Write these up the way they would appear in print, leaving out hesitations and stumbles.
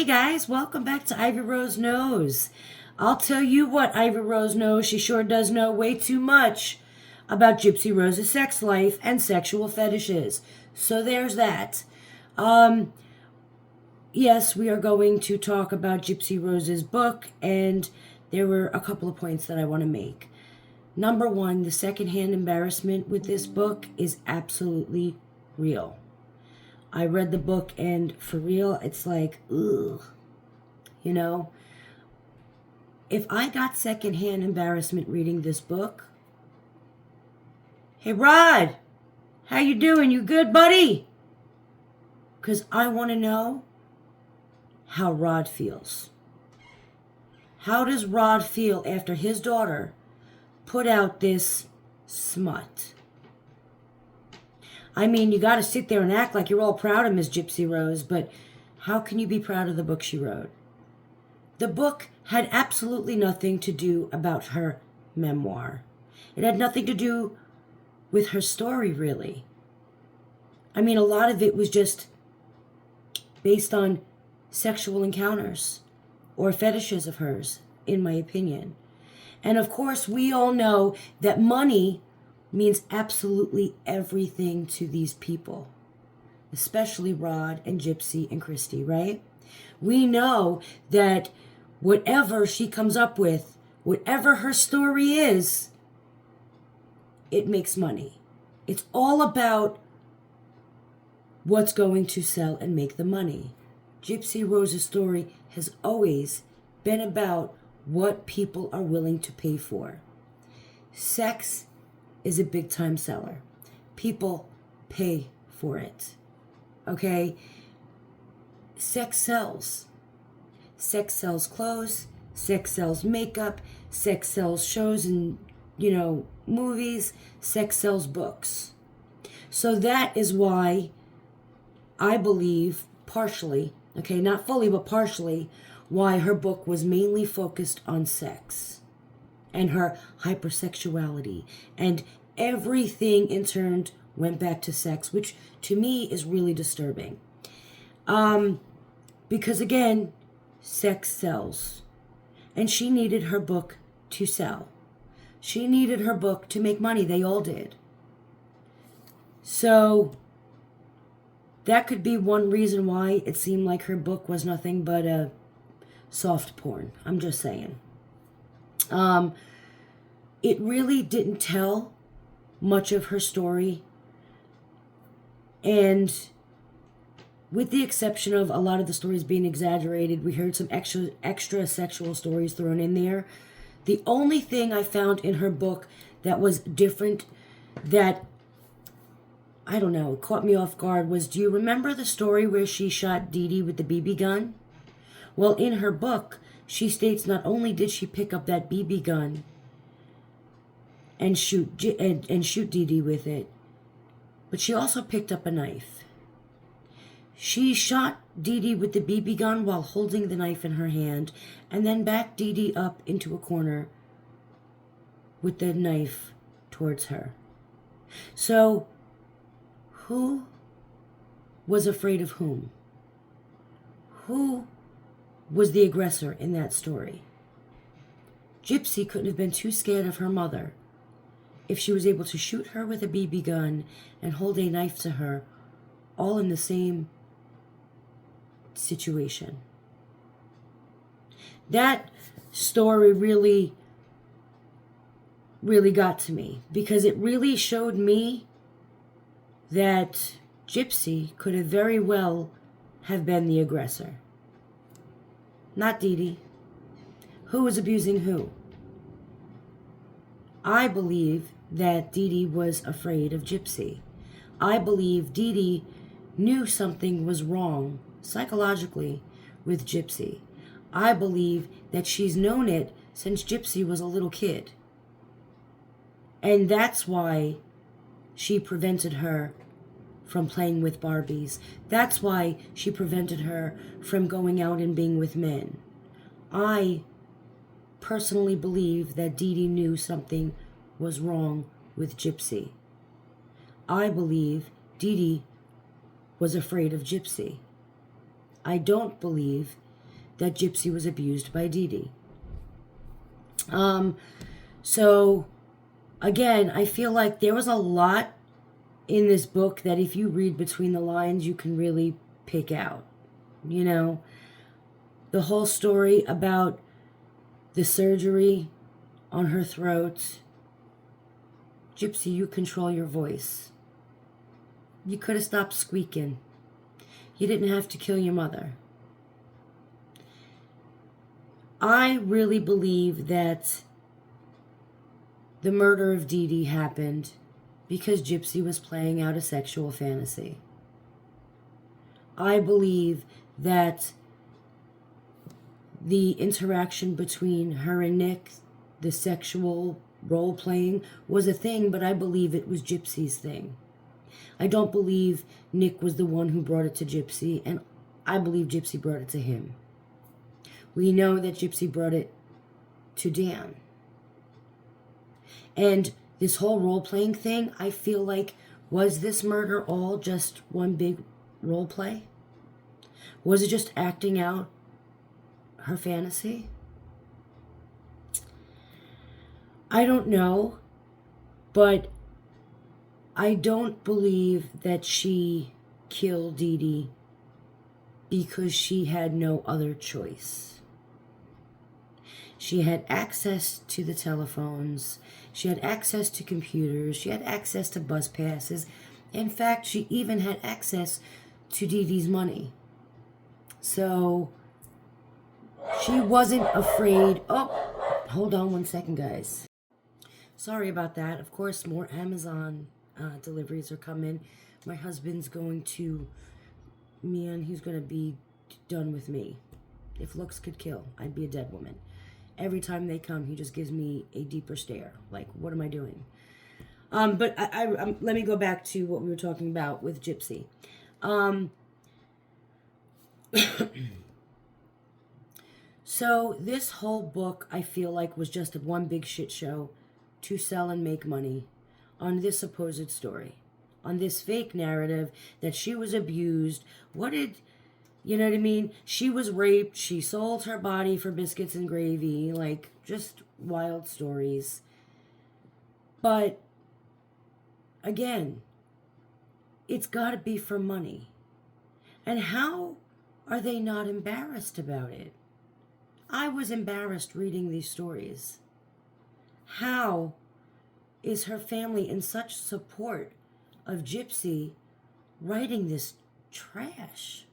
Hey guys, welcome back to Ivy Rose Knows. I'll tell you what Ivy Rose knows. She sure does know way too much about Gypsy Rose's sex life and sexual fetishes. So there's that. Yes, we are going to talk about Gypsy Rose's book, and there were a couple of points that I want to make. Number one, the secondhand embarrassment with this book is absolutely real. I read the book, and for real, it's like, ugh. You know, if I got secondhand embarrassment reading this book, hey Rod, how you doing? You good, buddy? Because I want to know how Rod feels. How does Rod feel after his daughter put out this smut? I mean, you got to sit there and act like you're all proud of Miss Gypsy Rose, but how can you be proud of the book she wrote? The book had absolutely nothing to do about her memoir. It had nothing to do with her story, really. I mean, a lot of it was just based on sexual encounters or fetishes of hers, in my opinion. And of course, we all know that money means absolutely everything to these people, especially Rod and Gypsy and Christy, right? We know that whatever she comes up with, whatever her story is, it makes money. It's all about what's going to sell and make the money. Gypsy Rose's story has always been about what people are willing to pay for. Sex is a big time seller. People pay for it. Okay? Sex sells. Sex sells clothes. Sex sells makeup. Sex sells shows and, movies. Sex sells books. So that is why I believe partially, okay, not fully, but partially, why her book was mainly focused on sex and her hypersexuality, and everything in turn went back to sex, which to me is really disturbing. Because again, sex sells, and she needed her book to sell. She needed her book to make money. They all did. So that could be one reason why it seemed like her book was nothing but a soft porn. I'm just saying. It really didn't tell much of her story. And with the exception of a lot of the stories being exaggerated, we heard some extra sexual stories thrown in there. The only thing I found in her book that was different, that, I don't know, caught me off guard was, do you remember the story where she shot Dee Dee with the BB gun? Well, in her book, she states not only did she pick up that BB gun and shoot Dee Dee with it, but she also picked up a knife. She shot Dee Dee with the BB gun while holding the knife in her hand, and then backed Dee Dee up into a corner with the knife towards her. So, who was afraid of whom? Who was the aggressor in that story? Gypsy couldn't have been too scared of her mother if she was able to shoot her with a BB gun and hold a knife to her, all in the same situation. That story really got to me, because it really showed me that Gypsy could have very well have been the aggressor. Not Dee Dee. Who was abusing who? I believe that Dee Dee was afraid of Gypsy. I believe Dee Dee knew something was wrong psychologically with Gypsy. I believe that she's known it since Gypsy was a little kid. And that's why she prevented her from playing with Barbies. That's why she prevented her from going out and being with men. I personally believe that Dee Dee knew something was wrong with Gypsy. I believe Dee Dee was afraid of Gypsy. I don't believe that Gypsy was abused by Dee Dee. So, again, I feel like there was a lot in this book that if you read between the lines, you can really pick out. You know, the whole story about the surgery on her throat. Gypsy, you control your voice. You could have stopped squeaking. You didn't have to kill your mother. I really believe that the murder of Dee Dee happened because Gypsy was playing out a sexual fantasy. I believe that the interaction between her and Nick, the sexual role-playing, was a thing, but I believe it was Gypsy's thing. I don't believe Nick was the one who brought it to Gypsy, and I believe Gypsy brought it to him. We know that Gypsy brought it to Dan. And this whole role-playing thing, I feel like, was this murder all just one big role play? Was it just acting out her fantasy? I don't know, but I don't believe that she killed Dee Dee because she had no other choice. She had access to the telephones. She had access to computers. She had access to bus passes. In fact, she even had access to Dee Dee's money. So she wasn't afraid. Oh, hold on one second, guys. Sorry about that. Of course, more Amazon deliveries are coming. My husband's going to, man, he's going to be done with me. If looks could kill, I'd be a dead woman. Every time they come, he just gives me a deeper stare. Like, what am I doing? But let me go back to what we were talking about with Gypsy. So this whole book, I feel like, was just one big shit show to sell and make money on this supposed story, on this fake narrative that she was abused. You know what I mean? She was raped. She sold her body for biscuits and gravy. Like, just wild stories. But, again, it's got to be for money. And how are they not embarrassed about it? I was embarrassed reading these stories. How is her family in such support of Gypsy writing this trash?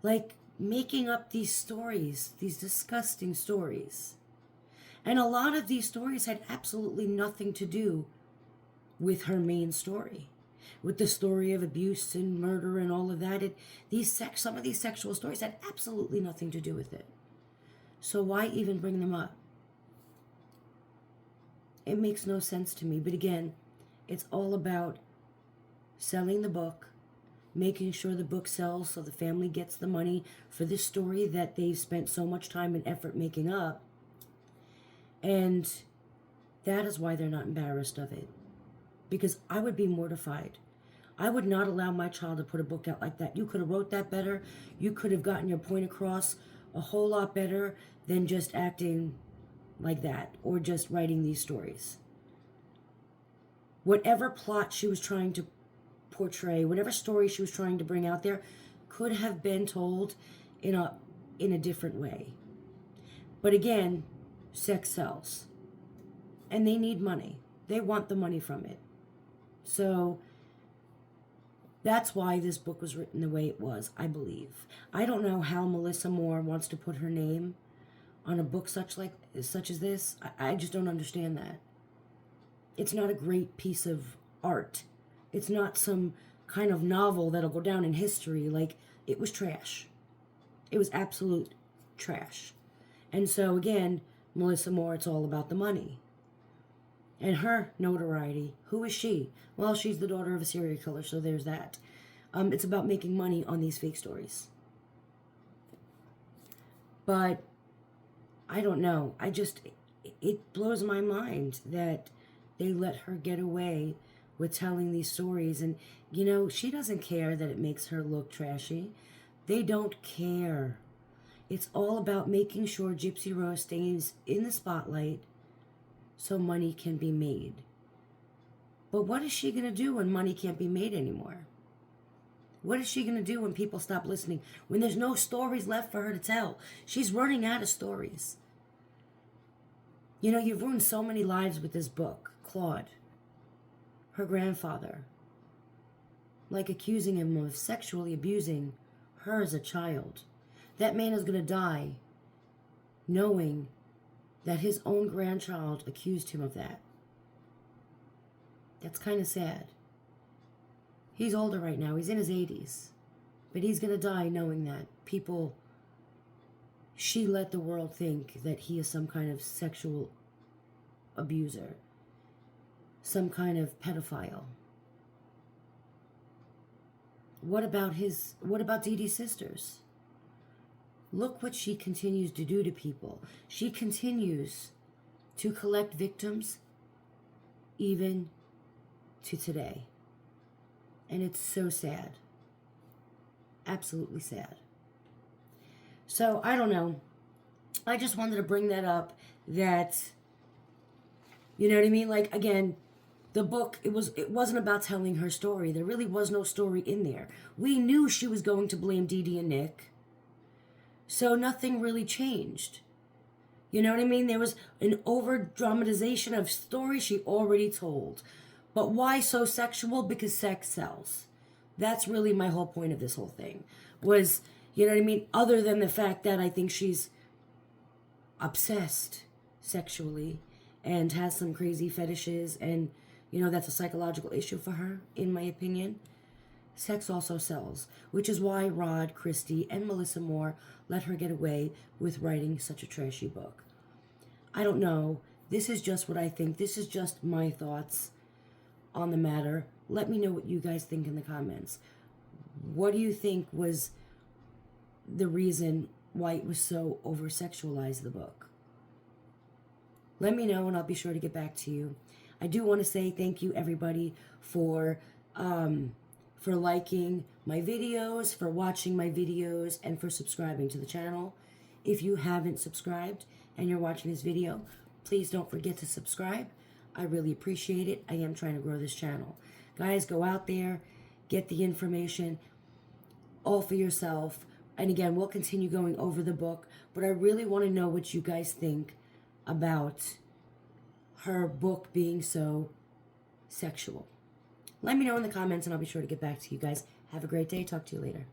Like, making up these stories, these disgusting stories. And a lot of these stories had absolutely nothing to do with her main story, with the story of abuse and murder and all of that. Some of these sexual stories had absolutely nothing to do with it. So why even bring them up? It makes no sense to me. But again, it's all about selling the book, making sure the book sells so the family gets the money for this story that they've spent so much time and effort making up. And that is why they're not embarrassed of it. Because I would be mortified. I would not allow my child to put a book out like that. You could have wrote that better. You could have gotten your point across a whole lot better than just acting like that or just writing these stories. Whatever plot she was trying to portray, whatever story she was trying to bring out there, could have been told in a different way. But again, sex sells. And they need money. They want the money from it. So that's why this book was written the way it was, I believe. I don't know how Melissa Moore wants to put her name on a book such as this. I just don't understand that. It's not a great piece of art. It's not some kind of novel that'll go down in history. Like, it was trash. It was absolute trash. And so, again, Melissa Moore, it's all about the money. And her notoriety. Who is she? Well, she's the daughter of a serial killer, so there's that. It's about making money on these fake stories. But, I don't know. It blows my mind that they let her get away with telling these stories. And, she doesn't care that it makes her look trashy. They don't care. It's all about making sure Gypsy Rose stays in the spotlight so money can be made. But what is she going to do when money can't be made anymore? What is she going to do when people stop listening? When there's no stories left for her to tell? She's running out of stories. You know, you've ruined so many lives with this book. Claude, her grandfather, like accusing him of sexually abusing her as a child. That man is going to die knowing that his own grandchild accused him of that. That's kind of sad. He's older right now. He's in his 80s. But he's going to die knowing that she let the world think that he is some kind of sexual abuser, some kind of pedophile. What about Dee Dee's sisters? Look what she continues to do to people. She continues to collect victims even to today. And it's so sad. Absolutely sad. So, I don't know. I just wanted to bring that up, that, you know what I mean? Like, again, the book, it wasn't about telling her story. There really was no story in there. We knew she was going to blame Dee Dee and Nick. So nothing really changed. You know what I mean? There was an over-dramatization of stories she already told. But why so sexual? Because sex sells. That's really my whole point of this whole thing. Was, you know what I mean? Other than the fact that I think she's obsessed sexually and has some crazy fetishes, and, you know, that's a psychological issue for her, in my opinion. Sex also sells, which is why Rod Christie and Melissa Moore let her get away with writing such a trashy book. I don't know. This is just what I think. This is just my thoughts on the matter. Let me know what you guys think in the comments. What do you think was the reason why it was so over-sexualized, the book? Let me know, and I'll be sure to get back to you. I do want to say thank you, everybody, for liking my videos, for watching my videos, and for subscribing to the channel. If you haven't subscribed and you're watching this video, please don't forget to subscribe. I really appreciate it. I am trying to grow this channel. Guys, go out there, get the information all for yourself. And again, we'll continue going over the book, but I really want to know what you guys think about her book being so sexual. Let me know in the comments, and I'll be sure to get back to you guys. Have a great day. Talk to you later.